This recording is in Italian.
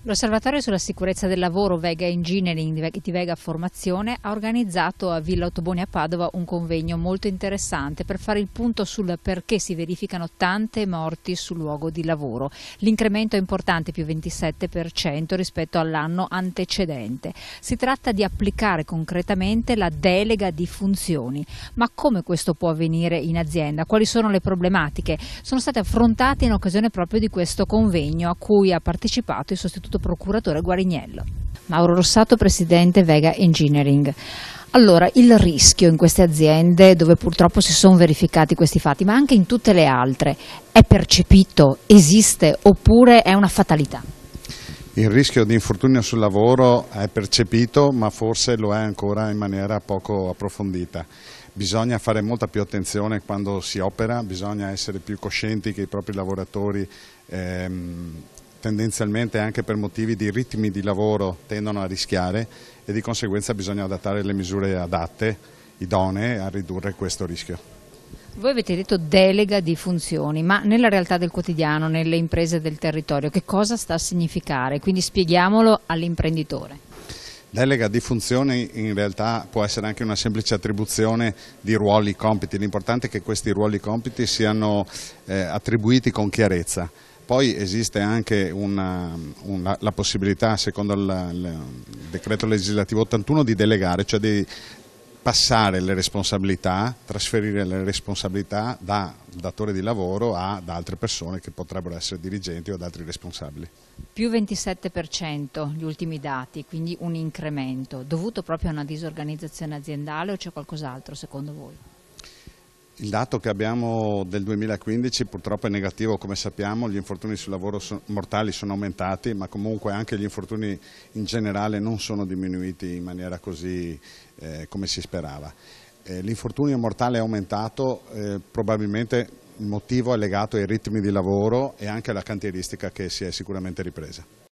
L'Osservatorio sulla sicurezza del lavoro Vega Engineering di Vega Formazione ha organizzato a Villa Ottoboni a Padova un convegno molto interessante per fare il punto sul perché si verificano tante morti sul luogo di lavoro. L'incremento è importante, più 27% rispetto all'anno antecedente. Si tratta di applicare concretamente la delega di funzioni. Ma come questo può avvenire in azienda? Quali sono le problematiche? Sono state affrontate in occasione proprio di questo convegno a cui ha partecipato il sostituto procuratore Guarignello. Mauro Rossato, presidente Vega Engineering. Allora, il rischio in queste aziende dove purtroppo si sono verificati questi fatti, ma anche in tutte le altre, è percepito, esiste oppure è una fatalità? Il rischio di infortunio sul lavoro è percepito, ma forse lo è ancora in maniera poco approfondita. Bisogna fare molta più attenzione quando si opera, bisogna essere più coscienti che i propri lavoratori tendenzialmente anche per motivi di ritmi di lavoro tendono a rischiare e di conseguenza bisogna adattare le misure adatte, idonee a ridurre questo rischio. Voi avete detto delega di funzioni, ma nella realtà del quotidiano, nelle imprese del territorio, che cosa sta a significare? Quindi spieghiamolo all'imprenditore. Delega di funzioni in realtà può essere anche una semplice attribuzione di ruoli, compiti, l'importante è che questi ruoli, compiti siano attribuiti con chiarezza. Poi esiste anche la possibilità, secondo il decreto legislativo 81, di delegare, cioè di passare le responsabilità, trasferire le responsabilità da datore di lavoro ad altre persone che potrebbero essere dirigenti o ad altri responsabili. Più 27% gli ultimi dati, quindi un incremento, dovuto proprio a una disorganizzazione aziendale o c'è qualcos'altro secondo voi? Il dato che abbiamo del 2015 purtroppo è negativo, come sappiamo, gli infortuni sul lavoro mortali sono aumentati, ma comunque anche gli infortuni in generale non sono diminuiti in maniera così come si sperava. L'infortunio mortale è aumentato, probabilmente il motivo è legato ai ritmi di lavoro e anche alla cantieristica che si è sicuramente ripresa.